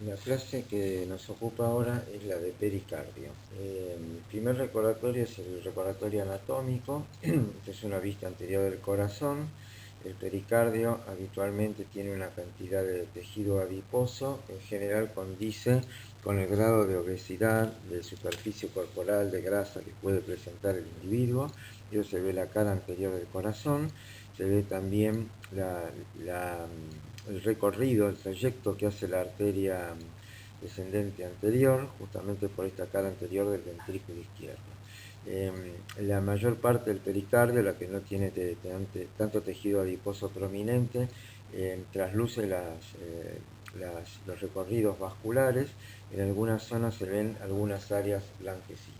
La clase que nos ocupa ahora es la de pericardio. El primer recordatorio es el recordatorio anatómico. Esta es una vista anterior del corazón. El pericardio habitualmente tiene una cantidad de tejido adiposo, en general condice con el grado de obesidad, de superficie corporal, de grasa que puede presentar el individuo. Eso se ve la cara anterior del corazón, se ve también el recorrido, el trayecto que hace la arteria descendente anterior, justamente por esta cara anterior del ventrículo izquierdo. La mayor parte del pericardio, la que no tiene tanto tejido adiposo prominente, trasluce los recorridos vasculares. En algunas zonas se ven algunas áreas blanquecinas.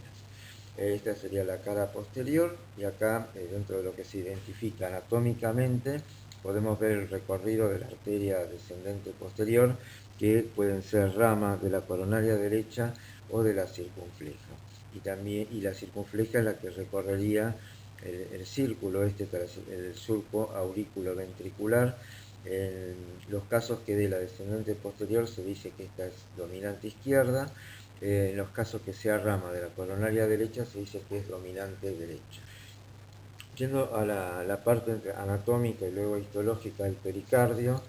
Esta sería la cara posterior y acá, dentro de lo que se identifica anatómicamente, podemos ver el recorrido de la arteria descendente posterior, que pueden ser ramas de la coronaria derecha o de la circunfleja. Y la circunfleja es la que recorrería el círculo tras el surco auriculoventricular. En los casos que de la descendente posterior se dice que esta es dominante izquierda. En los casos que sea rama de la coronaria derecha se dice que es dominante derecha. Yendo a la parte anatómica y luego histológica del pericardio,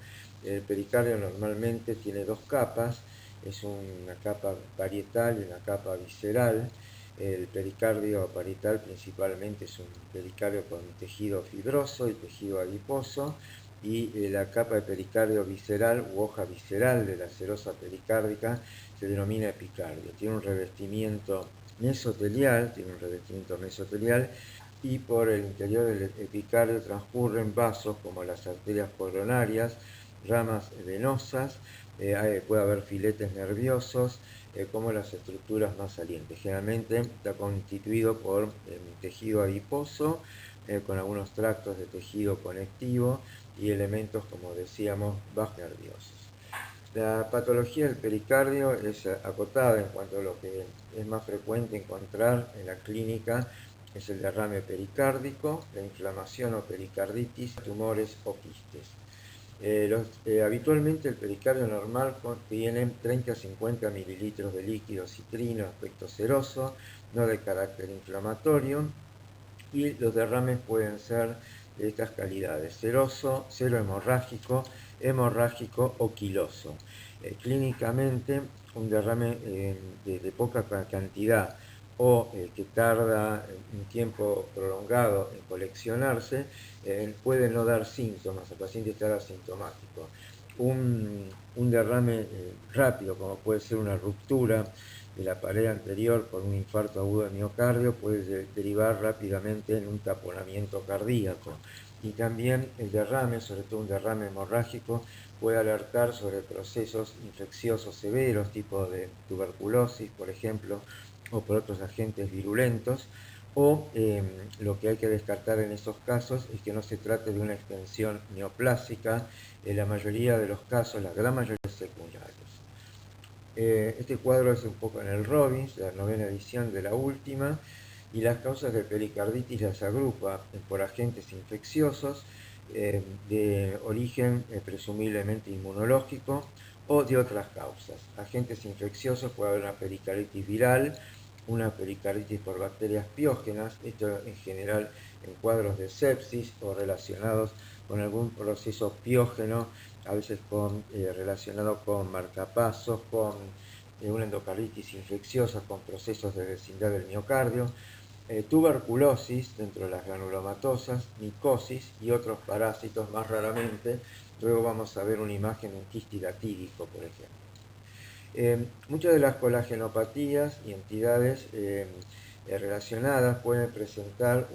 el pericardio normalmente tiene dos capas, es una capa parietal y una capa visceral. El pericardio parietal principalmente es un pericardio con tejido fibroso y tejido adiposo, y la capa de pericardio visceral u hoja visceral de la serosa pericárdica se denomina epicardio. Tiene un revestimiento mesotelial, y por el interior del epicardio transcurren vasos como las arterias coronarias, ramas venosas, puede haber filetes nerviosos, como las estructuras más salientes. Generalmente está constituido por tejido adiposo, con algunos tractos de tejido conectivo y elementos, como decíamos, vasos nerviosos. La patología del pericardio es acotada en cuanto a lo que es más frecuente encontrar en la clínica. Es el derrame pericárdico, la inflamación o pericarditis, tumores o quistes. Habitualmente el pericardio normal contiene 30 a 50 mililitros de líquido citrino, aspecto seroso, no de carácter inflamatorio, y los derrames pueden ser de estas calidades: seroso, cero hemorrágico, hemorrágico o quiloso. Clínicamente, un derrame de poca cantidad o que tarda un tiempo prolongado en coleccionarse, puede no dar síntomas, el paciente estará asintomático. Un derrame rápido, como puede ser una ruptura de la pared anterior por un infarto agudo de miocardio, puede derivar rápidamente en un taponamiento cardíaco. Y también el derrame, sobre todo un derrame hemorrágico, puede alertar sobre procesos infecciosos severos, tipo de tuberculosis, por ejemplo, o por otros agentes virulentos. O lo que hay que descartar en esos casos es que no se trate de una extensión neoplásica. En la mayoría de los casos, la gran mayoría de secundarios. Este cuadro es un poco en el Robbins, la novena edición de la última, y las causas de pericarditis las agrupa por agentes infecciosos de origen presumiblemente inmunológico o de otras causas. Agentes infecciosos: puede haber una pericarditis viral, una pericarditis por bacterias piógenas, esto en general en cuadros de sepsis o relacionados con algún proceso piógeno, a veces relacionado con marcapasos, con una endocarditis infecciosa, con procesos de vecindad del miocardio, tuberculosis dentro de las granulomatosas, micosis y otros parásitos más raramente. Luego vamos a ver una imagen de un quiste datídico, por ejemplo. Muchas de las colagenopatías y entidades relacionadas pueden presentar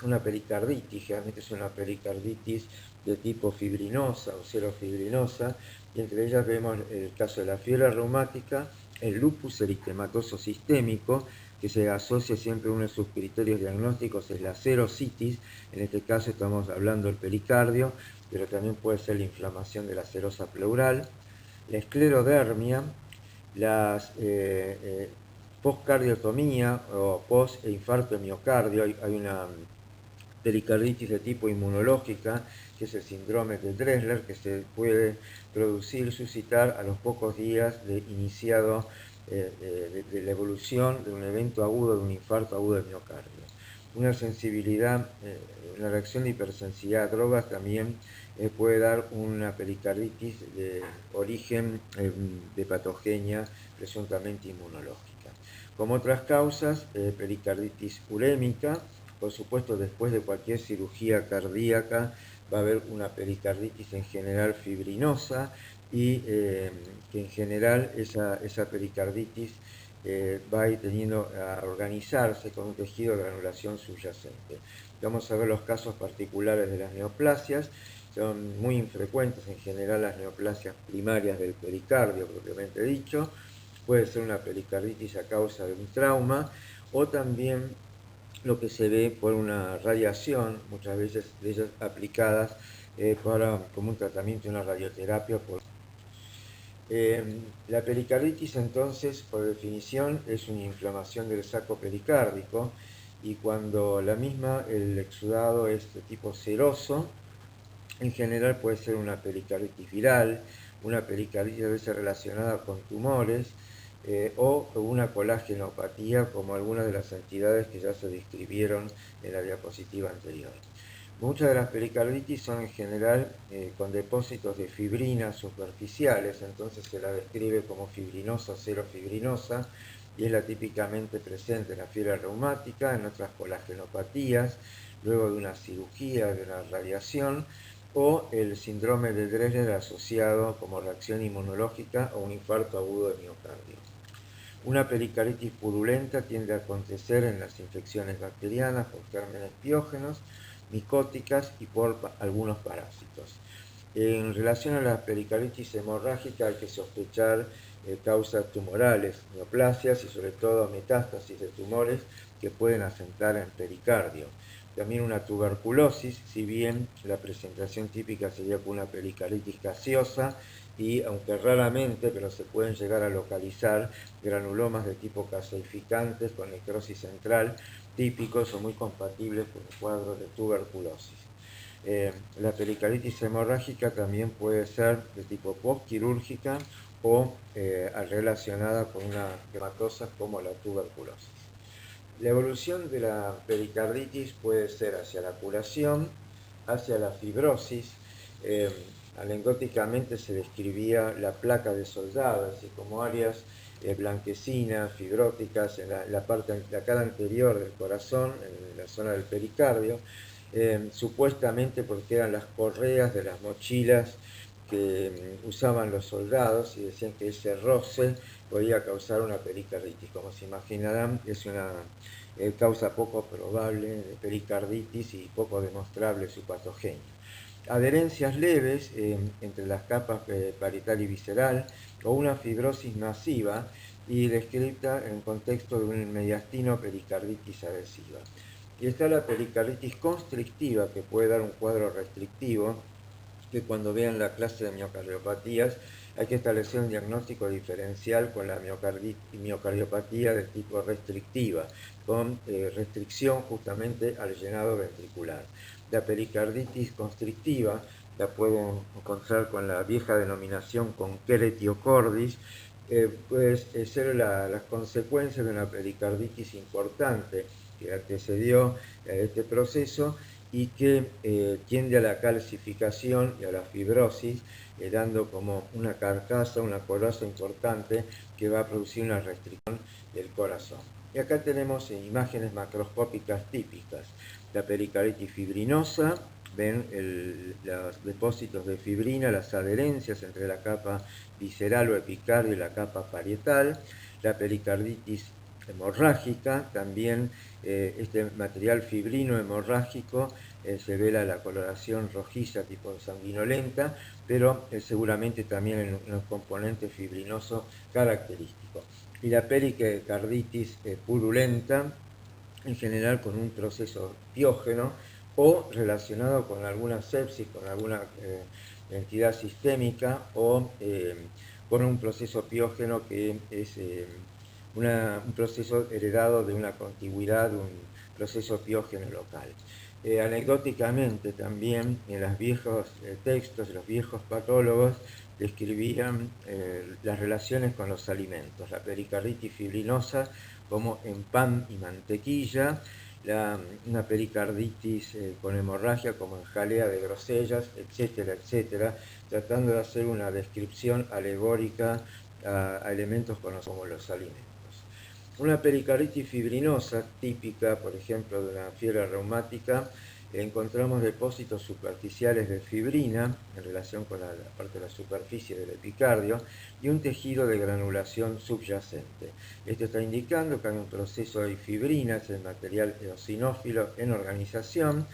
una pericarditis. Generalmente es una pericarditis de tipo fibrinosa o serofibrinosa, y entre ellas vemos el caso de la fiebre reumática, el lupus eritematoso sistémico, que se asocia siempre. Uno de sus criterios diagnósticos es la serositis. En este caso estamos hablando del pericardio, pero también puede ser la inflamación de la serosa pleural, la esclerodermia, las postcardiotomía o post-infarto de miocardio. Hay una pericarditis de tipo inmunológica, que es el síndrome de Dressler, que se puede suscitar a los pocos días de iniciado de la evolución de un evento agudo, de un infarto agudo del miocardio. Una sensibilidad, una reacción de hipersensibilidad a drogas también puede dar una pericarditis de origen de patogenia presuntamente inmunológica. Como otras causas, pericarditis urémica, por supuesto después de cualquier cirugía cardíaca va a haber una pericarditis en general fibrinosa y que en general esa pericarditis va a ir teniendo a organizarse con un tejido de granulación subyacente. Vamos a ver los casos particulares de las neoplasias. Son muy infrecuentes en general las neoplasias primarias del pericardio, propiamente dicho. Puede ser una pericarditis a causa de un trauma o también lo que se ve por una radiación, muchas veces de ellas aplicadas como un tratamiento, una radioterapia. La pericarditis entonces, por definición, es una inflamación del saco pericárdico y cuando el exudado es de tipo seroso, en general puede ser una pericarditis viral, una pericarditis a veces relacionada con tumores o una colágenopatía como algunas de las entidades que ya se describieron en la diapositiva anterior. Muchas de las pericarditis son en general con depósitos de fibrina superficiales, entonces se la describe como fibrinosa o serofibrinosa y es la típicamente presente en la fiebre reumática, en otras colagenopatías, luego de una cirugía, de una radiación, o el síndrome de Dressler asociado como reacción inmunológica o un infarto agudo de miocardio. Una pericarditis purulenta tiende a acontecer en las infecciones bacterianas por gérmenes piógenos, micóticas y por algunos parásitos. En relación a la pericarditis hemorrágica hay que sospechar causas tumorales, neoplasias y sobre todo metástasis de tumores que pueden asentar en pericardio. También una tuberculosis, si bien la presentación típica sería con una pericarditis gaseosa y aunque raramente, pero se pueden llegar a localizar granulomas de tipo calcificantes con necrosis central típicos o muy compatibles con el cuadro de tuberculosis. La pericarditis hemorrágica también puede ser de tipo postquirúrgica o relacionada con una hematosa como la tuberculosis. La evolución de la pericarditis puede ser hacia la curación, hacia la fibrosis. Anecdóticamente se describía la placa de soldado, así como áreas blanquecinas, fibróticas en la cara anterior del corazón, en la zona del pericardio, supuestamente porque eran las correas de las mochilas que usaban los soldados y decían que ese roce podía causar una pericarditis. Como se imaginarán, es una causa poco probable de pericarditis y poco demostrable su patogenia. Adherencias leves entre las capas parietal y visceral o una fibrosis masiva y descrita en contexto de un mediastino pericarditis adhesiva. Y está la pericarditis constrictiva, que puede dar un cuadro restrictivo, que cuando vean la clase de miocardiopatías hay que establecer un diagnóstico diferencial con la miocardiopatía de tipo restrictiva, con restricción justamente al llenado ventricular. La pericarditis constrictiva la pueden encontrar con la vieja denominación Concretio cordis, pues ser las consecuencias de una pericarditis importante que antecedió a este proceso y que tiende a la calcificación y a la fibrosis, dando como una carcasa, una coraza importante que va a producir una restricción del corazón. Y acá tenemos imágenes macroscópicas típicas. La pericarditis fibrinosa, ven los depósitos de fibrina, las adherencias entre la capa visceral o epicardio y la capa parietal. La pericarditis hemorrágica, también este material fibrino hemorrágico se ve la coloración rojiza tipo sanguinolenta, pero seguramente también en un componente fibrinoso característico. Y la pericarditis purulenta, en general con un proceso piógeno o relacionado con alguna sepsis, con alguna entidad sistémica o con un proceso piógeno que es un proceso heredado de una contigüidad, de un proceso piógeno local. Anecdóticamente también en los viejos textos, los viejos patólogos describían las relaciones con los alimentos, la pericarditis fibrinosa como en pan y mantequilla, una pericarditis con hemorragia como en jalea de grosellas, etcétera, etcétera, tratando de hacer una descripción alegórica a elementos conocidos como los alimentos. Una pericarditis fibrinosa típica, por ejemplo, de una fiebre reumática, encontramos depósitos superficiales de fibrina en relación con la parte de la superficie del epicardio y un tejido de granulación subyacente. Esto está indicando que hay un proceso de fibrina, es el material eosinófilo en organización,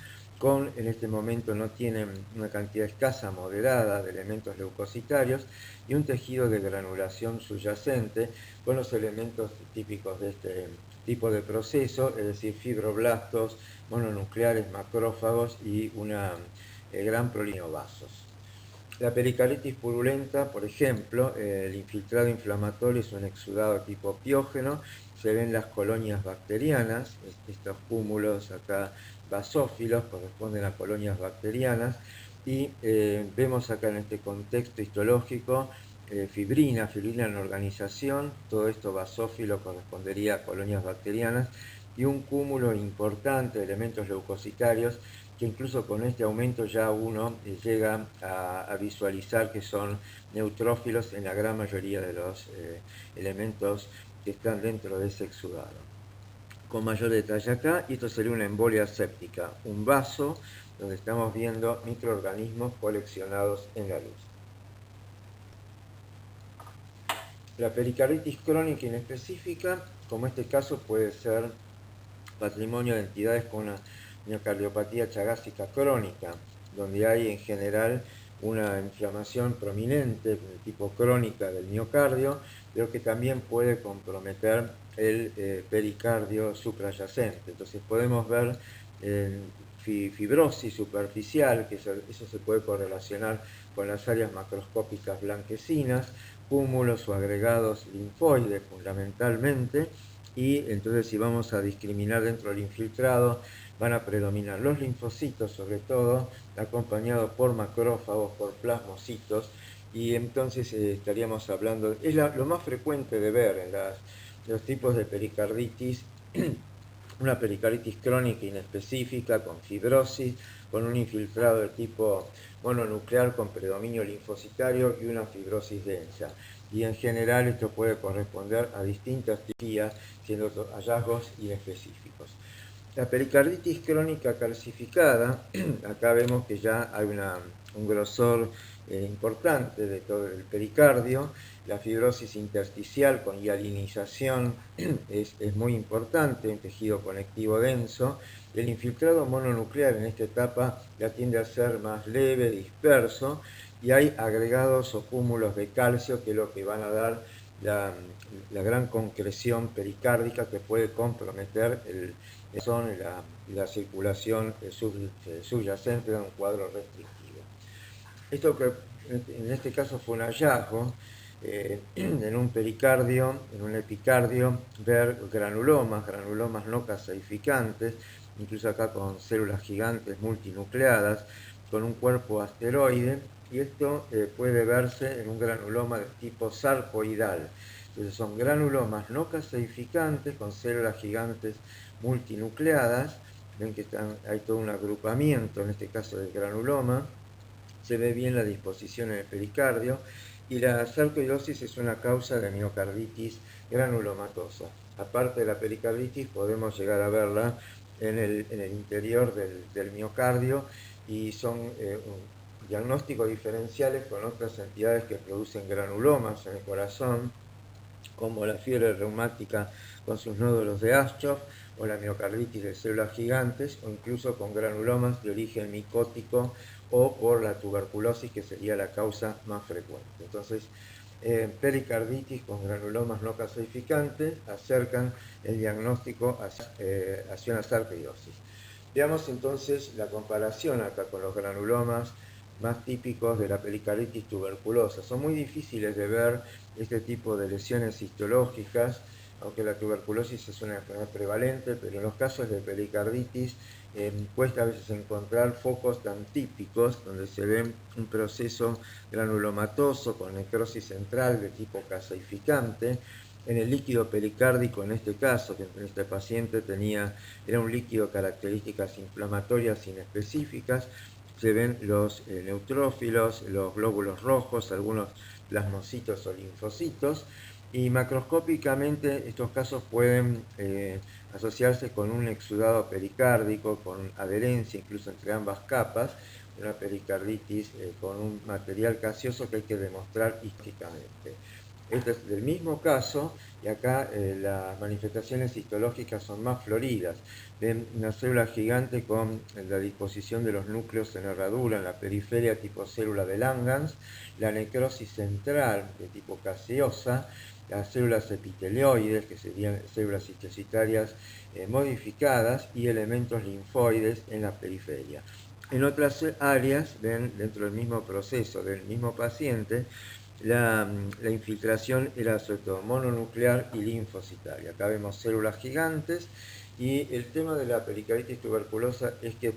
en este momento no tienen una cantidad escasa, moderada de elementos leucocitarios y un tejido de granulación subyacente con los elementos típicos de este tipo de proceso, es decir, fibroblastos, mononucleares, macrófagos y una gran prolinovasos. La pericarditis purulenta, por ejemplo, el infiltrado inflamatorio es un exudado tipo piógeno, se ven las colonias bacterianas, estos cúmulos acá basófilos corresponden a colonias bacterianas, y vemos acá en este contexto histológico fibrina en organización, todo esto basófilo correspondería a colonias bacterianas, y un cúmulo importante de elementos leucocitarios que incluso con este aumento ya uno llega a visualizar que son neutrófilos en la gran mayoría de los elementos que están dentro de ese exudado. Con mayor detalle acá, y esto sería una embolia séptica, un vaso donde estamos viendo microorganismos coleccionados en la luz. La pericarditis crónica inespecífica, como este caso, puede ser patrimonio de entidades con una miocardiopatía chagásica crónica, donde hay en general una inflamación prominente de tipo crónica del miocardio, pero que también puede comprometer el pericardio suprayacente. Entonces podemos ver fibrosis superficial, que eso se puede correlacionar con las áreas macroscópicas blanquecinas, cúmulos o agregados linfoides fundamentalmente, y entonces si vamos a discriminar dentro del infiltrado van a predominar los linfocitos sobre todo, acompañados por macrófagos, por plasmocitos, y entonces estaríamos hablando, es lo más frecuente de ver en los tipos de pericarditis, una pericarditis crónica inespecífica con fibrosis, con un infiltrado de tipo mononuclear con predominio linfocitario y una fibrosis densa. Y en general esto puede corresponder a distintas teorías, siendo hallazgos inespecíficos. La pericarditis crónica calcificada, acá vemos que ya hay un grosor importante de todo el pericardio, la fibrosis intersticial con hialinización es muy importante, un tejido conectivo denso. El infiltrado mononuclear en esta etapa ya tiende a ser más leve, disperso, y hay agregados o cúmulos de calcio que es lo que van a dar la gran concreción pericárdica que puede comprometer la circulación subyacente de un cuadro restrictivo. Esto que en este caso fue un hallazgo en un pericardio, en un epicardio, ver granulomas no caseificantes, incluso acá con células gigantes multinucleadas, con un cuerpo asteroide, y esto puede verse en un granuloma de tipo sarcoidal. Entonces son granulomas no caseificantes con células gigantes multinucleadas. Ven que hay todo un agrupamiento, en este caso del granuloma. Se ve bien la disposición en el pericardio, y la sarcoidosis es una causa de miocarditis granulomatosa. Aparte de la pericarditis, podemos llegar a verla en el interior del miocardio, y son diagnósticos diferenciales con otras entidades que producen granulomas en el corazón, como la fiebre reumática con sus nódulos de Aschoff, o la miocarditis de células gigantes, o incluso con granulomas de origen micótico, o por la tuberculosis, que sería la causa más frecuente. Entonces, pericarditis con granulomas no caseificantes acercan el diagnóstico hacia una sarcoidosis. Veamos entonces la comparación acá con los granulomas más típicos de la pericarditis tuberculosa. Son muy difíciles de ver este tipo de lesiones histológicas aunque la tuberculosis es una enfermedad prevalente, pero en los casos de pericarditis cuesta a veces encontrar focos tan típicos donde se ve un proceso granulomatoso con necrosis central de tipo caseificante. En el líquido pericárdico, en este caso, que en este paciente era un líquido de características inflamatorias inespecíficas, se ven los neutrófilos, los glóbulos rojos, algunos plasmocitos o linfocitos, y macroscópicamente estos casos pueden asociarse con un exudado pericárdico, con adherencia incluso entre ambas capas, una pericarditis con un material gaseoso que hay que demostrar históricamente. Este es del mismo caso, y acá las manifestaciones histológicas son más floridas. Ven una célula gigante con la disposición de los núcleos en herradura en la periferia tipo célula de Langhans, la necrosis central de tipo caseosa, las células epitelioides, que serían células histocitarias modificadas, y elementos linfoides en la periferia. En otras áreas, ven dentro del mismo proceso del mismo paciente, la infiltración era sobre todo mononuclear y linfocitaria. Acá vemos células gigantes, y el tema de la pericarditis tuberculosa es que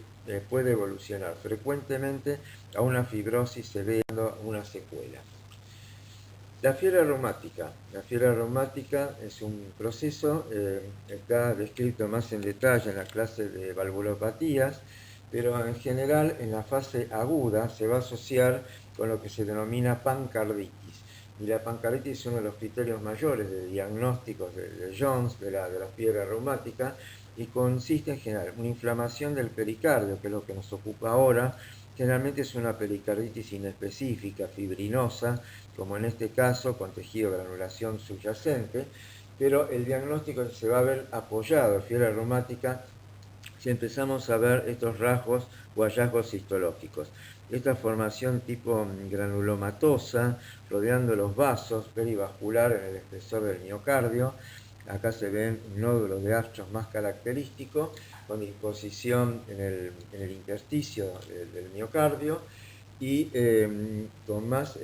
puede evolucionar frecuentemente a una fibrosis severa, una secuela. La fiebre reumática. La fiebre reumática es un proceso, está descrito más en detalle en la clase de valvulopatías, pero en general en la fase aguda se va a asociar con lo que se denomina pancarditis. Y la pancarditis es uno de los criterios mayores de diagnósticos de Jones, de la fiebre reumática, y consiste en general en una inflamación del pericardio, que es lo que nos ocupa ahora. Generalmente es una pericarditis inespecífica, fibrinosa, como en este caso, con tejido de granulación subyacente, pero el diagnóstico se va a ver apoyado en fiebre reumática si empezamos a ver estos rasgos o hallazgos histológicos. Esta formación tipo granulomatosa, rodeando los vasos, perivascular en el espesor del miocardio. Acá se ven nódulos de Astros más característicos, con disposición en el intersticio del miocardio, y con más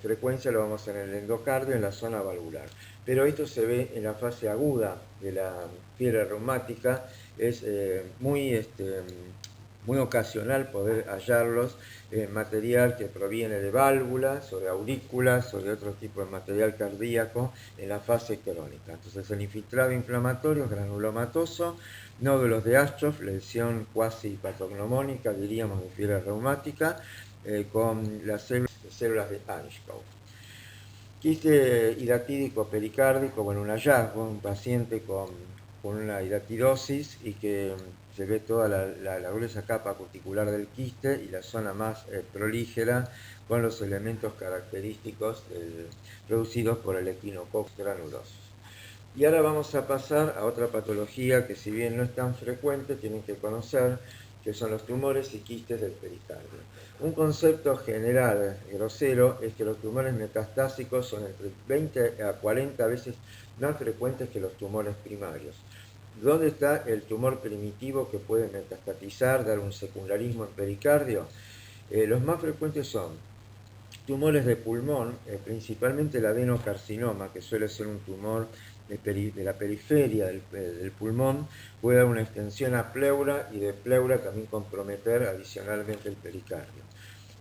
frecuencia lo vamos a ver en el endocardio, en la zona valvular. Pero esto se ve en la fase aguda de la fiebre reumática. Es muy ocasional poder hallarlos en material que proviene de válvulas o de aurículas o de otro tipo de material cardíaco en la fase crónica. Entonces el infiltrado inflamatorio granulomatoso, nódulos de Astroff, lesión cuasi patognomónica, diríamos, de fiebre reumática, con las células de Anschauch. Quiste hidatídico pericárdico, bueno, un hallazgo, un paciente con una hidatidosis y que se ve toda la gruesa capa cuticular del quiste y la zona más prolígera, con los elementos característicos producidos por el Echinococcus granulosus. Y ahora vamos a pasar a otra patología que, si bien no es tan frecuente, tienen que conocer, que son los tumores y quistes del pericardio. Un concepto general grosero es que los tumores metastásicos son entre 20 a 40 veces más frecuentes que los tumores primarios. ¿Dónde está el tumor primitivo que puede metastatizar, dar un secundarismo en pericardio? Los más frecuentes son tumores de pulmón, principalmente el adenocarcinoma, que suele ser un tumor de la periferia del pulmón, puede dar una extensión a pleura, y de pleura también comprometer adicionalmente el pericardio.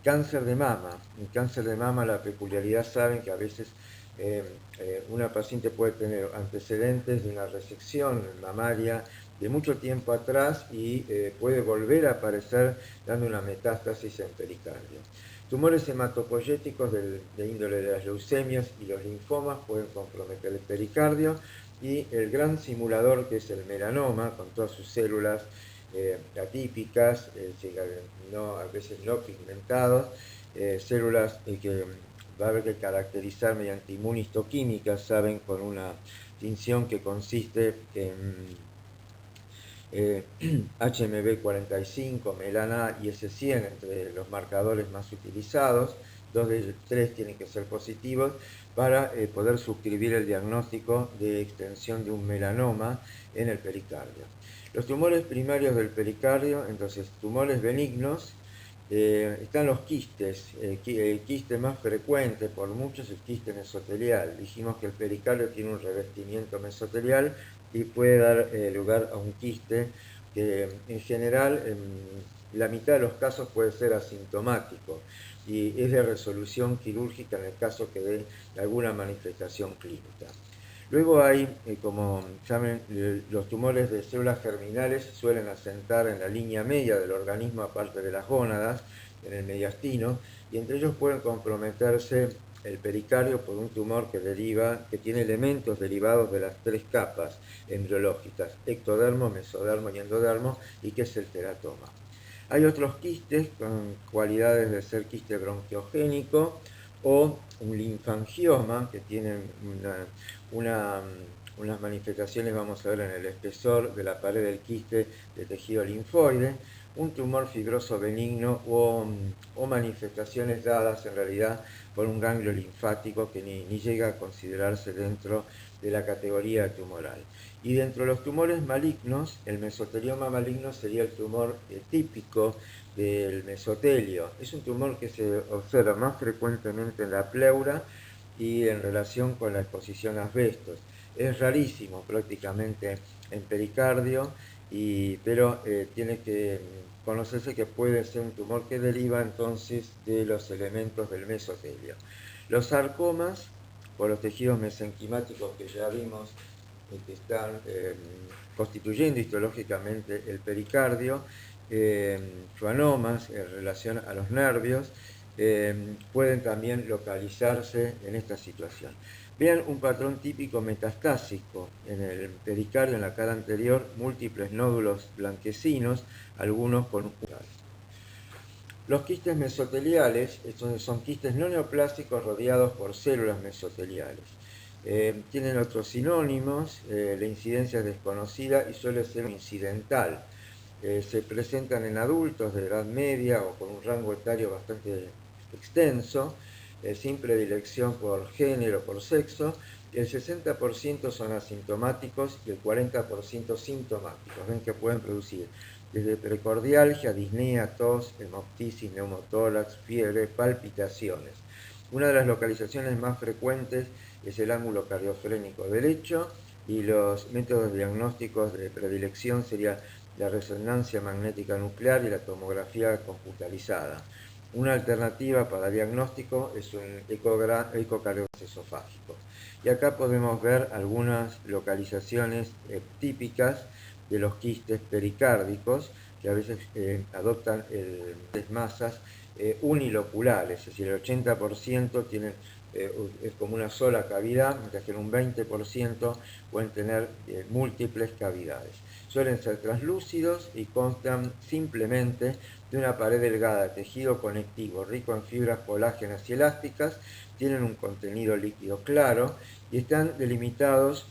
Cáncer de mama. En cáncer de mama, la peculiaridad, saben que a veces una paciente puede tener antecedentes de una resección mamaria de mucho tiempo atrás y puede volver a aparecer dando una metástasis en pericardio. Tumores hematopoyéticos de índole de las leucemias y los linfomas pueden comprometer el pericardio, y el gran simulador, que es el melanoma, con todas sus células atípicas, a veces no pigmentadas, células que va a haber que caracterizar mediante inmunistoquímica, saben, con una tinción que consiste en HMB45, melana y S100 entre los marcadores más utilizados. 2 de 3 tienen que ser positivos para poder suscribir el diagnóstico de extensión de un melanoma en el pericardio. Los tumores primarios del pericardio, entonces tumores benignos, Están los quistes. El quiste más frecuente por mucho es el quiste mesotelial. Dijimos que el pericardio tiene un revestimiento mesotelial y puede dar lugar a un quiste que en general en la mitad de los casos puede ser asintomático y es de resolución quirúrgica en el caso que dé alguna manifestación clínica. Luego hay, como saben, los tumores de células germinales suelen asentar en la línea media del organismo, aparte de las gónadas, en el mediastino, y entre ellos pueden comprometerse el pericardio por un tumor que tiene elementos derivados de las tres capas embriológicas, ectodermo, mesodermo y endodermo, y que es el teratoma. Hay otros quistes con cualidades de ser quiste bronquiogénico o un linfangioma que tienen unas manifestaciones, vamos a ver, en el espesor de la pared del quiste de tejido linfoide, un tumor fibroso benigno o manifestaciones dadas en realidad por un ganglio linfático que ni llega a considerarse dentro de la categoría tumoral. Y dentro de los tumores malignos, el mesotelioma maligno sería el tumor típico del mesotelio. Es un tumor que se observa más frecuentemente en la pleura y en relación con la exposición a asbestos. Es rarísimo prácticamente en pericardio, pero tiene que conocerse que puede ser un tumor que deriva entonces de los elementos del mesotelio. Los sarcomas, por los tejidos mesenquimáticos que ya vimos, que están constituyendo histológicamente el pericardio, schwannomas en relación a los nervios, pueden también localizarse en esta situación. Vean un patrón típico metastásico en el pericardio, en la cara anterior, múltiples nódulos blanquecinos, algunos con un... Los quistes mesoteliales son quistes no neoplásicos rodeados por células mesoteliales. Tienen otros sinónimos, la incidencia es desconocida y suele ser incidental. Se presentan en adultos de edad media o con un rango etario bastante extenso, sin predilección por género, por sexo. El 60% son asintomáticos y el 40% sintomáticos. Ven que pueden producir desde precordialgia, disnea, tos, hemoptisis, neumotórax, fiebre, palpitaciones. Una de las localizaciones más frecuentes es el ángulo cardiofrénico derecho y los métodos diagnósticos de predilección serían la resonancia magnética nuclear y la tomografía computarizada. Una alternativa para diagnóstico es un ecocardiograma esofágico. Y acá podemos ver algunas localizaciones típicas de los quistes pericárdicos que a veces adoptan masas uniloculares, es decir, el 80% tienen, es como una sola cavidad, mientras que en un 20% pueden tener múltiples cavidades. Suelen ser translúcidos y constan simplemente de una pared delgada de tejido conectivo rico en fibras colágenas y elásticas, tienen un contenido líquido claro y están delimitados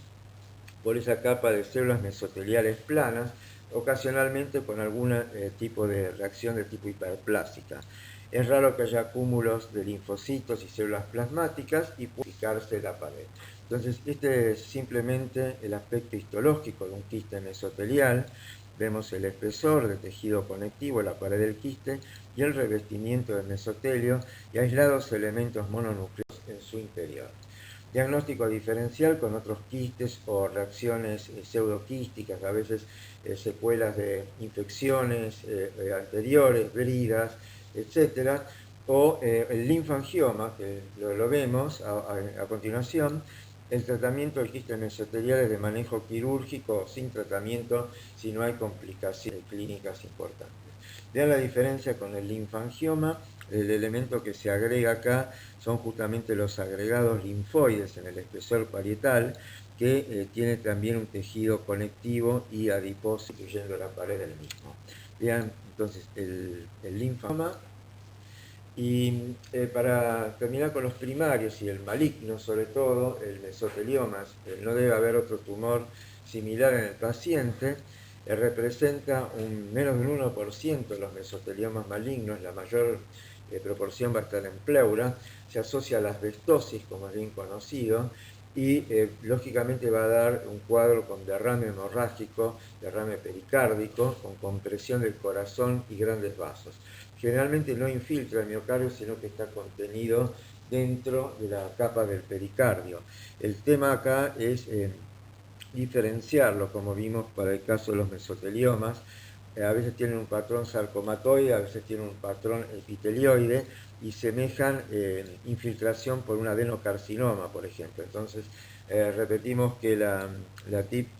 por esa capa de células mesoteliales planas, ocasionalmente con algún tipo de reacción de tipo hiperplásica. Es raro que haya cúmulos de linfocitos y células plasmáticas y puede fijarse la pared. Entonces, este es simplemente el aspecto histológico de un quiste mesotelial. Vemos el espesor del tejido conectivo, la pared del quiste y el revestimiento del mesotelio y aislados elementos mononucleados en su interior. Diagnóstico diferencial con otros quistes o reacciones pseudoquísticas, a veces secuelas de infecciones anteriores, bridas, etc. O el linfangioma, que lo vemos a continuación. El tratamiento del quiste mesotelial es de manejo quirúrgico sin tratamiento si no hay complicaciones clínicas importantes. Vean la diferencia con el linfangioma. El elemento que se agrega acá son justamente los agregados linfoides en el espesor parietal, que tiene también un tejido conectivo y adiposo, incluyendo la pared del mismo. Vean entonces el linfoma. Y para terminar con los primarios y el maligno, sobre todo el mesotelioma, no debe haber otro tumor similar en el paciente. Representa menos del 1% de los mesoteliomas malignos, la mayor proporción va a estar en pleura, se asocia a la asbestosis, como es bien conocido, y lógicamente va a dar un cuadro con derrame hemorrágico, derrame pericárdico, con compresión del corazón y grandes vasos. generalmente no infiltra el miocardio, sino que está contenido dentro de la capa del pericardio. El tema acá es diferenciarlo, como vimos para el caso de los mesoteliomas. A veces tienen un patrón sarcomatoide, a veces tienen un patrón epitelioide y semejan infiltración por un adenocarcinoma, por ejemplo. Entonces, repetimos que la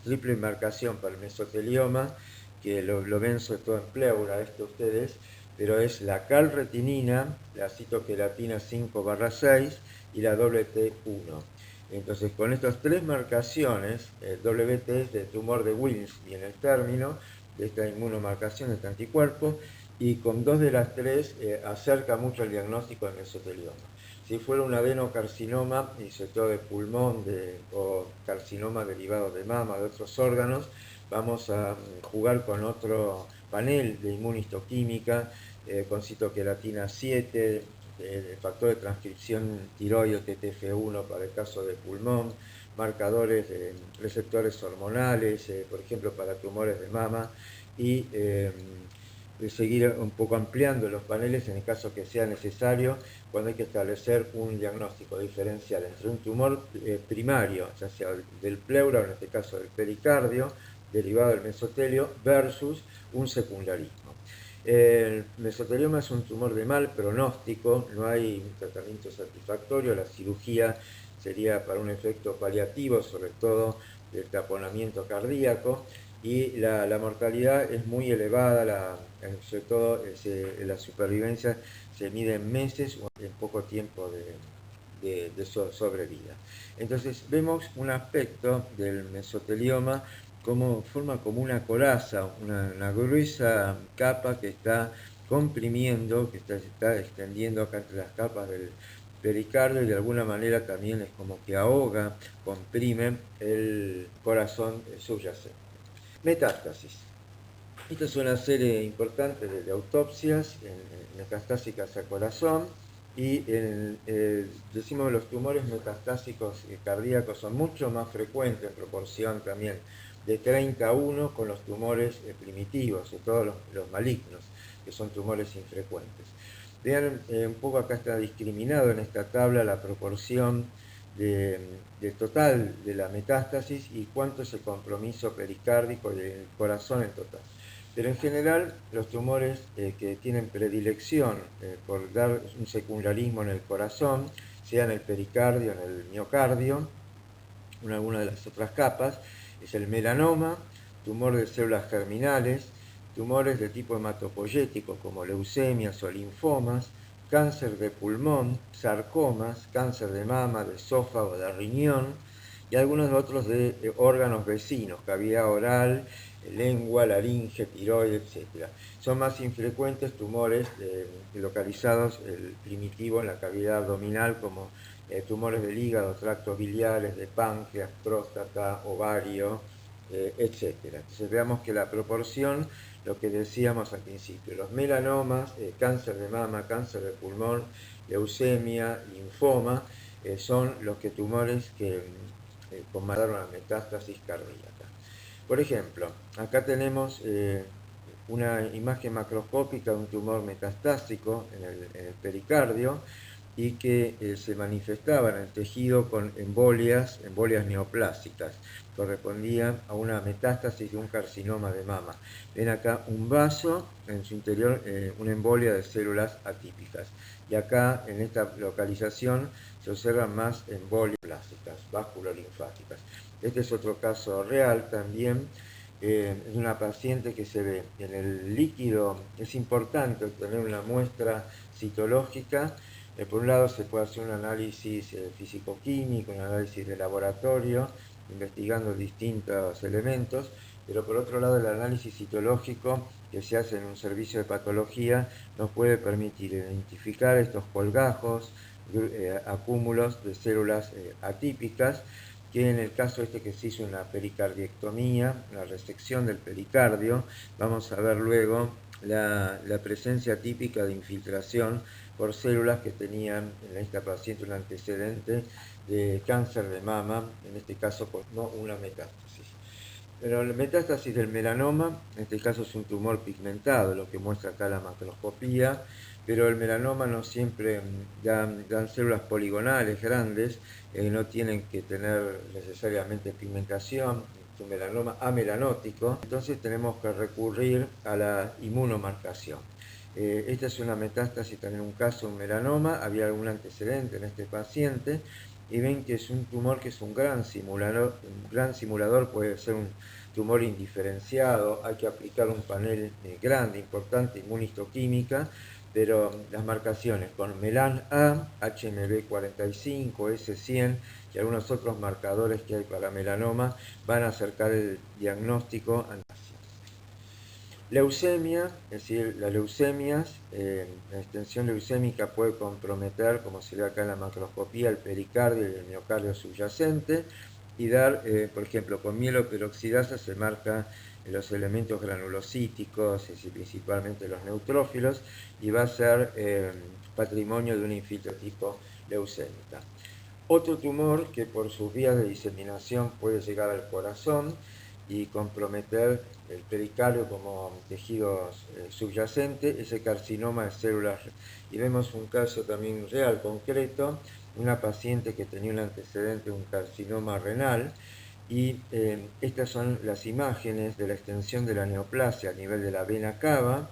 triple marcación para el mesotelioma, que lo ven sobre todo en pleura, ustedes, pero es la calretinina, la citoqueratina 5/6 y la WT1. Entonces, con estas tres marcaciones, el WT es de tumor de Wilms, viene el término de esta inmunomarcación, de este anticuerpo, y con dos de las tres acerca mucho el diagnóstico del mesotelioma. Si fuera un adenocarcinoma, y sobre todo de pulmón o carcinoma derivado de mama, de otros órganos, vamos a jugar con otro panel de inmunistoquímica, con citoqueratina 7, el factor de transcripción tiroideo TTF1 para el caso de pulmón, marcadores de receptores hormonales, por ejemplo para tumores de mama, y seguir un poco ampliando los paneles en el caso que sea necesario cuando hay que establecer un diagnóstico diferencial entre un tumor primario, ya sea del pleura o en este caso del pericardio, derivado del mesotelio, versus un secundarismo. El mesotelioma es un tumor de mal pronóstico, no hay un tratamiento satisfactorio, la cirugía sería para un efecto paliativo, sobre todo del taponamiento cardíaco, y la mortalidad es muy elevada, sobre todo la supervivencia se mide en meses o en poco tiempo de sobrevida. Entonces vemos un aspecto del mesotelioma forma como una coraza, una gruesa capa que está comprimiendo, que está extendiendo acá entre las capas del pericardio y de alguna manera también es como que ahoga, comprime el corazón subyacente. Metástasis. Esta es una serie importante de autopsias metastásicas al corazón y decimos que los tumores metastásicos cardíacos son mucho más frecuentes en proporción también de 30 a 1 con los tumores primitivos, sobre todo los malignos, que son tumores infrecuentes. Vean un poco acá está discriminado en esta tabla la proporción del total de la metástasis y cuánto es el compromiso pericárdico del corazón en total. Pero en general los tumores que tienen predilección por dar un secundarismo en el corazón, sea en el pericardio, en el miocardio, en alguna de las otras capas, es el melanoma, tumor de células germinales, tumores de tipo hematopoyético como leucemias o linfomas, cáncer de pulmón, sarcomas, cáncer de mama, de esófago, de riñón y algunos otros de órganos vecinos, cavidad oral, lengua, laringe, tiroides, etc. Son más infrecuentes tumores localizados primitivo en la cavidad abdominal como tumores del hígado, tractos biliares, de páncreas, próstata, ovario, etc. Entonces veamos que la proporción, lo que decíamos al principio, los melanomas, cáncer de mama, cáncer de pulmón, leucemia, linfoma, son los tumores que comandaron la metástasis cardíaca. Por ejemplo, acá tenemos una imagen macroscópica de un tumor metastásico en el pericardio y que se manifestaba en el tejido con embolias neoplásicas. Correspondía a una metástasis de un carcinoma de mama. Ven acá un vaso, en su interior una embolia de células atípicas. Y acá, en esta localización, se observan más embolias plásticas, vasculolinfáticas. Este es otro caso real también. Es una paciente que se ve en el líquido. Es importante obtener una muestra citológica. Por un lado se puede hacer un análisis físico-químico, un análisis de laboratorio, investigando distintos elementos, pero por otro lado el análisis citológico que se hace en un servicio de patología nos puede permitir identificar estos colgajos, acúmulos de células atípicas, que en el caso que se hizo una pericardiectomía, una resección del pericardio, vamos a ver luego la presencia típica de infiltración por células que tenían en esta paciente un antecedente de cáncer de mama, en este caso no una metástasis. Pero la metástasis del melanoma, en este caso es un tumor pigmentado, lo que muestra acá la macroscopía, pero el melanoma no siempre dan células poligonales grandes, no tienen que tener necesariamente pigmentación, es un melanoma amelanótico, entonces tenemos que recurrir a la inmunomarcación. Esta es una metástasis, también un caso, un melanoma, había algún antecedente en este paciente, y ven que es un tumor que es un gran simulador, puede ser un tumor indiferenciado, hay que aplicar un panel grande, importante, inmunistoquímica, pero las marcaciones con Melan A, HMB45, S100 y algunos otros marcadores que hay para melanoma van a acercar el diagnóstico. Leucemia, es decir, las leucemias, la extensión leucémica puede comprometer, como se ve acá en la macroscopía, el pericardio y el miocardio subyacente y dar, por ejemplo, con mieloperoxidasa se marca los elementos granulocíticos, es decir, principalmente los neutrófilos, y va a ser patrimonio de una infiltrotipo leucémica. Otro tumor que por sus vías de diseminación puede llegar al corazón y comprometer el pericardio como tejido subyacente es el carcinoma de células. Y vemos un caso también real, concreto, una paciente que tenía un antecedente de un carcinoma renal, y estas son las imágenes de la extensión de la neoplasia a nivel de la vena cava.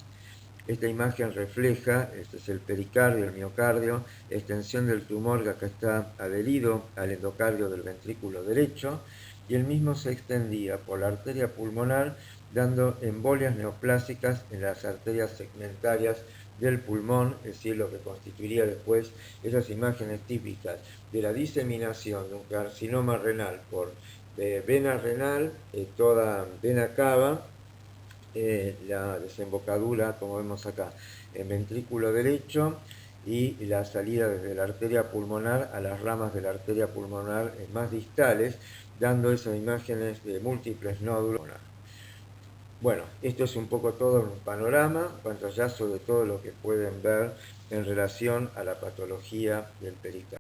Esta imagen refleja, este es el pericardio, el miocardio, extensión del tumor que acá está adherido al endocardio del ventrículo derecho, y el mismo se extendía por la arteria pulmonar, dando embolias neoplásicas en las arterias segmentarias del pulmón, es decir, lo que constituiría después esas imágenes típicas de la diseminación de un carcinoma renal por vena renal, toda vena cava, la desembocadura, como vemos acá, en ventrículo derecho, y la salida desde la arteria pulmonar a las ramas de la arteria pulmonar más distales, dando esas imágenes de múltiples nódulos. Bueno, esto es un poco todo un panorama, pantallazo de todo lo que pueden ver en relación a la patología del pericardio.